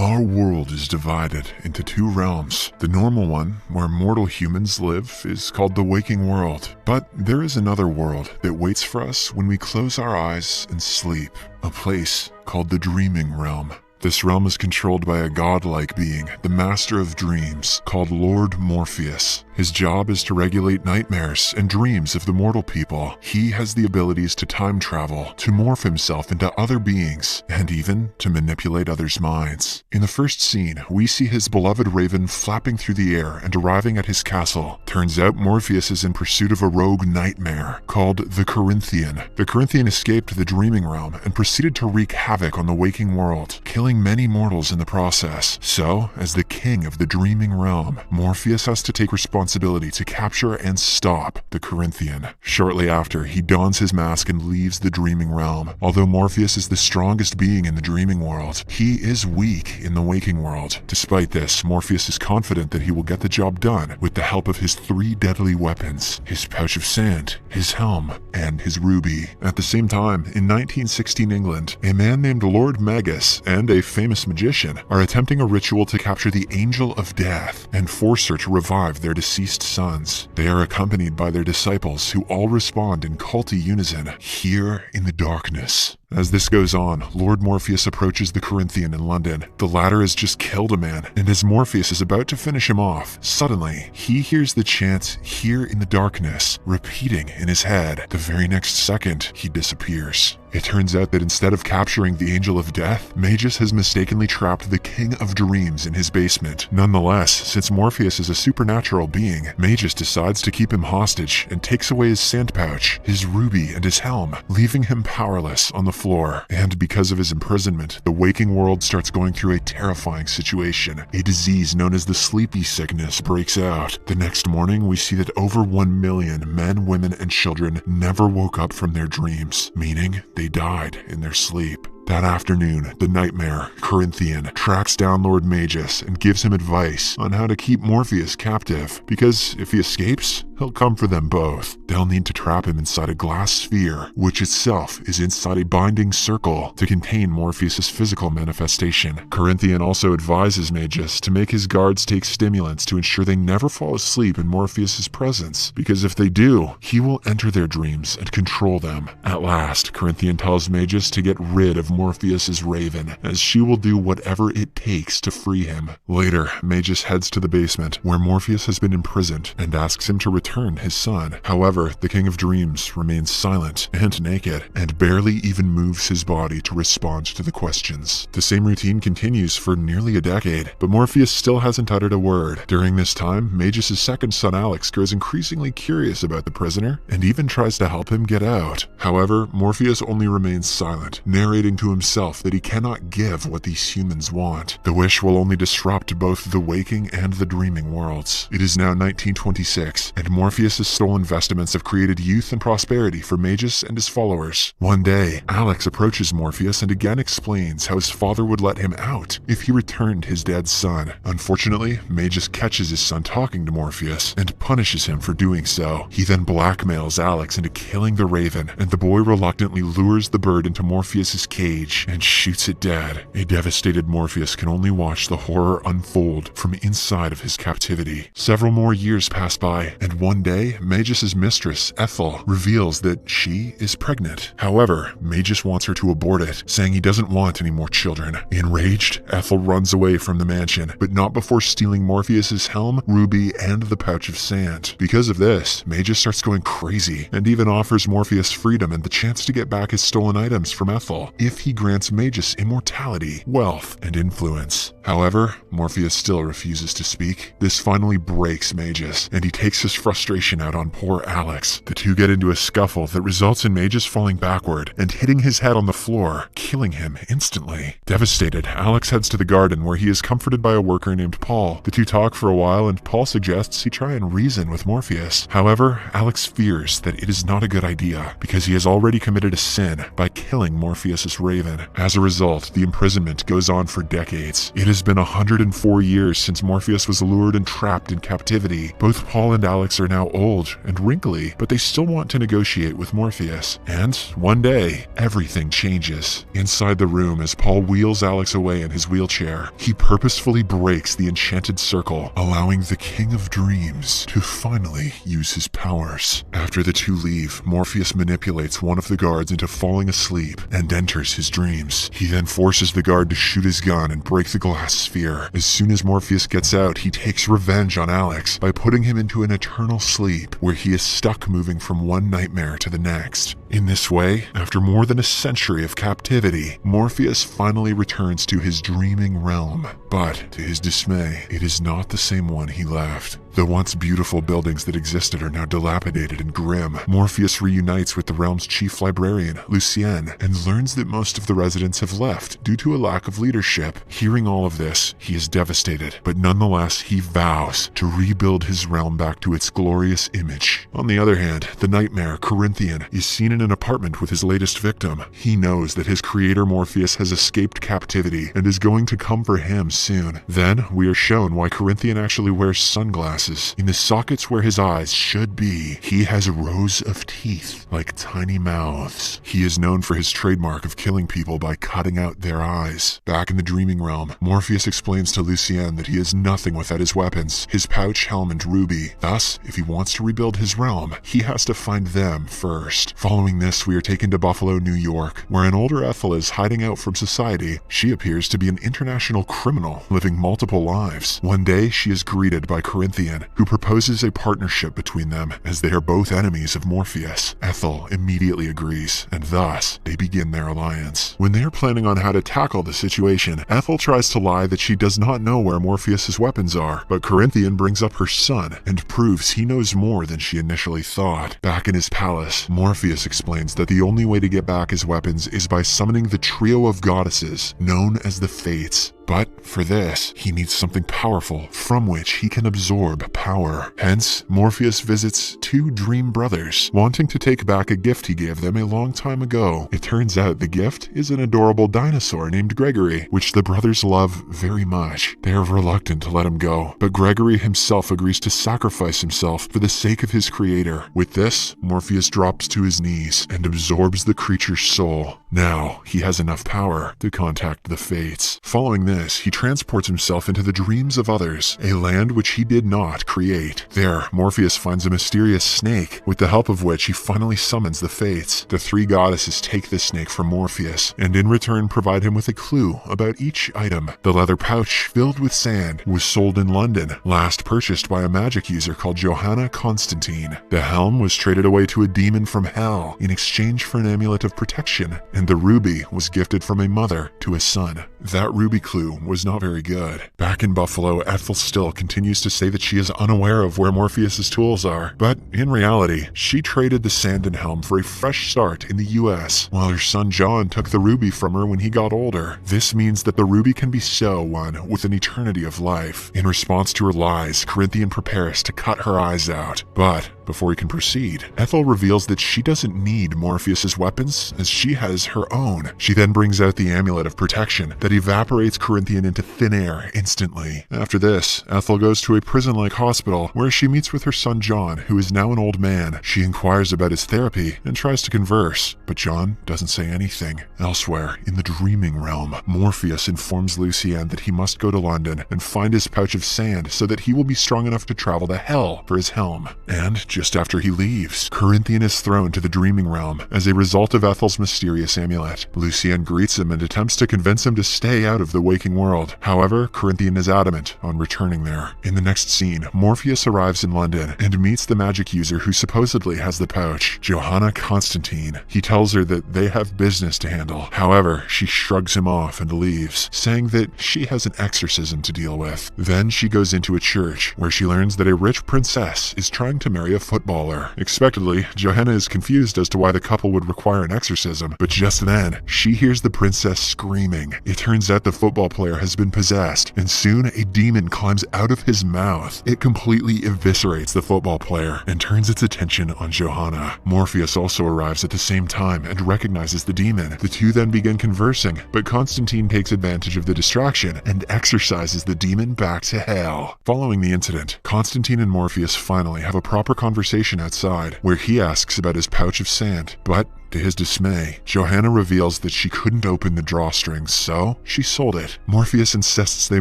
Our world is divided into two realms. The normal one, where mortal humans live, is called the waking world. But there is another world that waits for us when we close our eyes and sleep, a place called the dreaming realm. This realm is controlled by a godlike being, the master of dreams, called Lord Morpheus. His job is to regulate nightmares and dreams of the mortal people. He has the abilities to time travel, to morph himself into other beings, and even to manipulate others' minds. In the first scene, we see his beloved raven flapping through the air and arriving at his castle. Turns out Morpheus is in pursuit of a rogue nightmare called the Corinthian. The Corinthian escaped the dreaming realm and proceeded to wreak havoc on the waking world, killing many mortals in the process. So, as the king of the dreaming realm, Morpheus has to take responsibility to capture and stop the Corinthian. Shortly after, he dons his mask and leaves the dreaming realm. Although Morpheus is the strongest being in the dreaming world, he is weak in the waking world. Despite this, Morpheus is confident that he will get the job done with the help of his three deadly weapons: his pouch of sand, his helm, and his ruby. At the same time, in 1916 England, a man named Lord Magus and a famous magician are attempting a ritual to capture the Angel of Death and force her to revive their deceased sons. They are accompanied by their disciples, who all respond in culty unison, "Here in the darkness." As this goes on, Lord Morpheus approaches the Corinthian in London. The latter has just killed a man, and as Morpheus is about to finish him off, suddenly, he hears the chant, "Here in the darkness," repeating in his head. The very next second, he disappears. It turns out that instead of capturing the Angel of Death, Magus has mistakenly trapped the King of Dreams in his basement. Nonetheless, since Morpheus is a supernatural being, Magus decides to keep him hostage and takes away his sand pouch, his ruby, and his helm, leaving him powerless on the floor. And because of his imprisonment, the waking world starts going through a terrifying situation. A disease known as the sleepy sickness breaks out. The next morning, we see that over 1 million men, women, and children never woke up from their dreams, meaning they died in their sleep. That afternoon, the nightmare, Corinthian, tracks down Lord Magus and gives him advice on how to keep Morpheus captive, because if he escapes, he'll come for them both. They'll need to trap him inside a glass sphere, which itself is inside a binding circle to contain Morpheus's physical manifestation. Corinthian also advises Magus to make his guards take stimulants to ensure they never fall asleep in Morpheus's presence, because if they do, he will enter their dreams and control them. At last, Corinthian tells Magus to get rid of Morpheus's raven, as she will do whatever it takes to free him. Later, Magus heads to the basement, where Morpheus has been imprisoned, and asks him to return his son. However, the King of Dreams remains silent and naked, and barely even moves his body to respond to the questions. The same routine continues for nearly a decade, but Morpheus still hasn't uttered a word. During this time, Magus' second son Alex grows increasingly curious about the prisoner, and even tries to help him get out. However, Morpheus only remains silent, narrating to himself that he cannot give what these humans want. The wish will only disrupt both the waking and the dreaming worlds. It is now 1926, and Morpheus' stolen vestments have created youth and prosperity for Magus and his followers. One day, Alex approaches Morpheus and again explains how his father would let him out if he returned his dead son. Unfortunately, Magus catches his son talking to Morpheus and punishes him for doing so. He then blackmails Alex into killing the raven, and the boy reluctantly lures the bird into Morpheus' cage and shoots it dead. A devastated Morpheus can only watch the horror unfold from inside of his captivity. Several more years pass by, and one day, Magus' mistress, Ethel, reveals that she is pregnant. However, Magus wants her to abort it, saying he doesn't want any more children. Enraged, Ethel runs away from the mansion, but not before stealing Morpheus' helm, ruby, and the pouch of sand. Because of this, Magus starts going crazy, and even offers Morpheus freedom and the chance to get back his stolen items from Ethel, if he grants Magus immortality, wealth, and influence. However, Morpheus still refuses to speak. This finally breaks Magus, and he takes his frustration out on poor Alex. The two get into a scuffle that results in Magus falling backward and hitting his head on the floor, killing him instantly. Devastated, Alex heads to the garden, where he is comforted by a worker named Paul. The two talk for a while, and Paul suggests he try and reason with Morpheus. However, Alex fears that it is not a good idea, because he has already committed a sin by killing Morpheus' raven. As a result, the imprisonment goes on for decades. It is has been 104 years since Morpheus was lured and trapped in captivity. Both Paul and Alex are now old and wrinkly, but they still want to negotiate with Morpheus. And one day, everything changes. Inside the room, as Paul wheels Alex away in his wheelchair, he purposefully breaks the enchanted circle, allowing the King of Dreams to finally use his powers. After the two leave, Morpheus manipulates one of the guards into falling asleep and enters his dreams. He then forces the guard to shoot his gun and break the glass sphere. As soon as Morpheus gets out, he takes revenge on Alex by putting him into an eternal sleep where he is stuck moving from one nightmare to the next. In this way, after more than a century of captivity, Morpheus finally returns to his dreaming realm. But, to his dismay, it is not the same one he left. The once beautiful buildings that existed are now dilapidated and grim. Morpheus reunites with the realm's chief librarian, Lucien, and learns that most of the residents have left due to a lack of leadership. Hearing all of this, he is devastated, but nonetheless, he vows to rebuild his realm back to its glorious image. On the other hand, the nightmare, Corinthian, is seen in an apartment with his latest victim. He knows that his creator Morpheus has escaped captivity and is going to come for him soon. Then, we are shown why Corinthian actually wears sunglasses. In the sockets where his eyes should be, he has rows of teeth, like tiny mouths. He is known for his trademark of killing people by cutting out their eyes. Back in the dreaming realm, Morpheus explains to Lucien that he is nothing without his weapons, his pouch, helm, and ruby. Thus, if he wants to rebuild his realm, he has to find them first. Following this, we are taken to Buffalo, New York, where an older Ethel is hiding out from society. She appears to be an international criminal, living multiple lives. One day, she is greeted by Corinthian, who proposes a partnership between them as they are both enemies of Morpheus. Ethel immediately agrees, and thus they begin their alliance. When they are planning on how to tackle the situation, Ethel tries to lie that she does not know where Morpheus's weapons are, but Corinthian brings up her son and proves he knows more than she initially thought. Back in his palace, Morpheus explains that the only way to get back his weapons is by summoning the trio of goddesses known as the Fates. But for this, he needs something powerful from which he can absorb power. Hence, Morpheus visits two dream brothers, wanting to take back a gift he gave them a long time ago. It turns out the gift is an adorable dinosaur named Gregory, which the brothers love very much. They are reluctant to let him go, but Gregory himself agrees to sacrifice himself for the sake of his creator. With this, Morpheus drops to his knees and absorbs the creature's soul. Now, he has enough power to contact the Fates. Following this, he transports himself into the dreams of others, a land which he did not create. There, Morpheus finds a mysterious snake, with the help of which he finally summons the Fates. The three goddesses take the snake from Morpheus, and in return provide him with a clue about each item. The leather pouch, filled with sand, was sold in London, last purchased by a magic user called Johanna Constantine. The helm was traded away to a demon from hell in exchange for an amulet of protection, and the ruby was gifted from a mother to a son. That ruby clue was not very good. Back in Buffalo, Ethel still continues to say that she is unaware of where Morpheus's tools are, but in reality, she traded the sand and helm for a fresh start in the US, while her son John took the ruby from her when he got older. This means that the ruby can be so won with an eternity of life. In response to her lies, Corinthian prepares to cut her eyes out, but before he can proceed, Ethel reveals that she doesn't need Morpheus's weapons, as she has her own. She then brings out the amulet of protection that evaporates Corinthian into thin air instantly. After this, Ethel goes to a prison-like hospital where she meets with her son John, who is now an old man. She inquires about his therapy and tries to converse, but John doesn't say anything. Elsewhere, in the dreaming realm, Morpheus informs Lucien that he must go to London and find his pouch of sand so that he will be strong enough to travel to hell for his helm. And just after he leaves, Corinthian is thrown to the dreaming realm as a result of Ethel's mysterious amulet. Lucien greets him and attempts to convince him to stay out of the waking world. However, Corinthian is adamant on returning there. In the next scene, Morpheus arrives in London and meets the magic user who supposedly has the pouch, Johanna Constantine. He tells her that they have business to handle. However, she shrugs him off and leaves, saying that she has an exorcism to deal with. Then she goes into a church, where she learns that a rich princess is trying to marry a footballer. Expectedly, Johanna is confused as to why the couple would require an exorcism, but just then, she hears the princess screaming. It turns out the football player has been possessed, and soon a demon climbs out of his mouth. It completely eviscerates the football player and turns its attention on Johanna. Morpheus also arrives at the same time and recognizes the demon. The two then begin conversing, but Constantine takes advantage of the distraction and exorcises the demon back to hell. Following the incident, Constantine and Morpheus finally have a proper conversation outside, where he asks about his pouch of sand, but to his dismay, Johanna reveals that she couldn't open the drawstrings, so she sold it. Morpheus insists they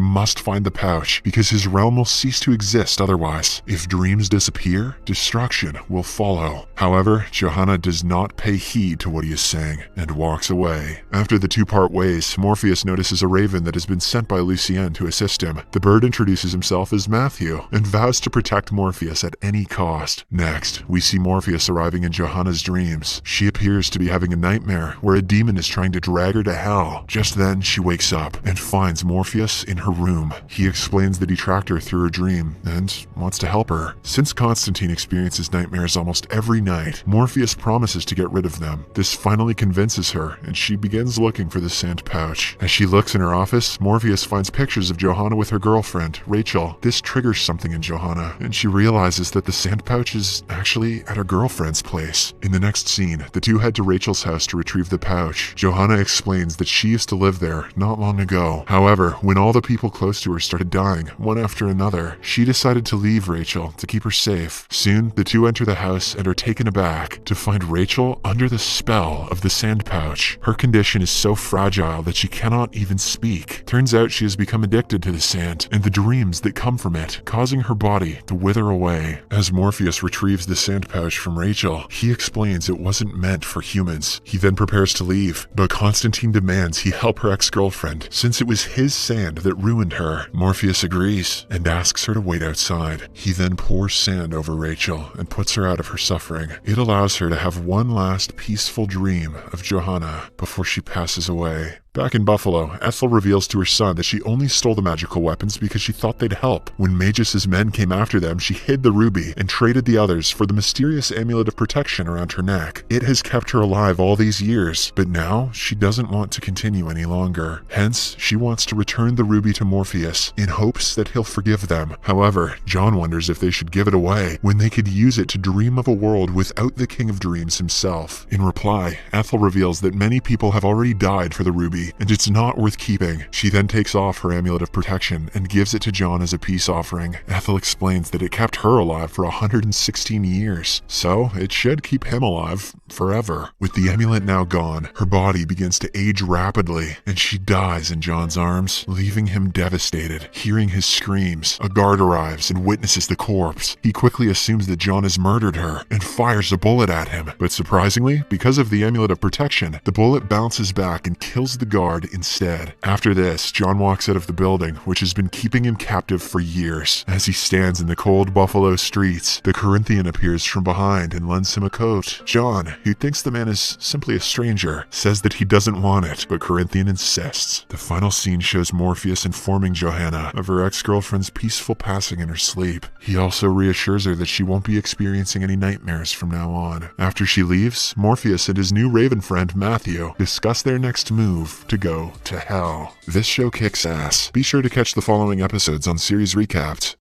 must find the pouch because his realm will cease to exist otherwise. If dreams disappear, destruction will follow. However, Johanna does not pay heed to what he is saying and walks away. After the two part ways, Morpheus notices a raven that has been sent by Lucien to assist him. The bird introduces himself as Matthew and vows to protect Morpheus at any cost. Next, we see Morpheus arriving in Johanna's dreams. She appears to be having a nightmare where a demon is trying to drag her to hell. Just then, she wakes up and finds Morpheus in her room. He explains that he tracked her through her dream and wants to help her. Since Constantine experiences nightmares almost every night, Morpheus promises to get rid of them. This finally convinces her, and she begins looking for the sand pouch. As she looks in her office, Morpheus finds pictures of Johanna with her girlfriend, Rachel. This triggers something in Johanna, and she realizes that the sand pouch is actually at her girlfriend's place. In the next scene, the two head to Rachel's house to retrieve the pouch. Johanna explains that she used to live there not long ago. However, when all the people close to her started dying, one after another, she decided to leave Rachel to keep her safe. Soon, the two enter the house and are taken aback to find Rachel under the spell of the sand pouch. Her condition is so fragile that she cannot even speak. Turns out she has become addicted to the sand and the dreams that come from it, causing her body to wither away. As Morpheus retrieves the sand pouch from Rachel, he explains it wasn't meant for humans. He then prepares to leave, but Constantine demands he help her ex-girlfriend since it was his sand that ruined her. Morpheus agrees and asks her to wait outside. He then pours sand over Rachel and puts her out of her suffering. It allows her to have one last peaceful dream of Johanna before she passes away. Back in Buffalo, Ethel reveals to her son that she only stole the magical weapons because she thought they'd help. When Magus' men came after them, she hid the ruby and traded the others for the mysterious amulet of protection around her neck. It has kept her alive all these years, but now she doesn't want to continue any longer. Hence, she wants to return the ruby to Morpheus in hopes that he'll forgive them. However, John wonders if they should give it away when they could use it to dream of a world without the King of Dreams himself. In reply, Ethel reveals that many people have already died for the ruby, and it's not worth keeping. She then takes off her amulet of protection and gives it to John as a peace offering. Ethel explains that it kept her alive for 116 years, so it should keep him alive forever. With the amulet now gone, her body begins to age rapidly, and she dies in John's arms, leaving him devastated. Hearing his screams, a guard arrives and witnesses the corpse. He quickly assumes that John has murdered her and fires a bullet at him, but surprisingly, because of the amulet of protection, the bullet bounces back and kills the guard instead. After this, John walks out of the building, which has been keeping him captive for years. As he stands in the cold Buffalo streets, the Corinthian appears from behind and lends him a coat. John, who thinks the man is simply a stranger, says that he doesn't want it, but Corinthian insists. The final scene shows Morpheus informing Johanna of her ex-girlfriend's peaceful passing in her sleep. He also reassures her that she won't be experiencing any nightmares from now on. After she leaves, Morpheus and his new raven friend Matthew discuss their next move to go to hell. This show kicks ass. Be sure to catch the following episodes on Series Recapped.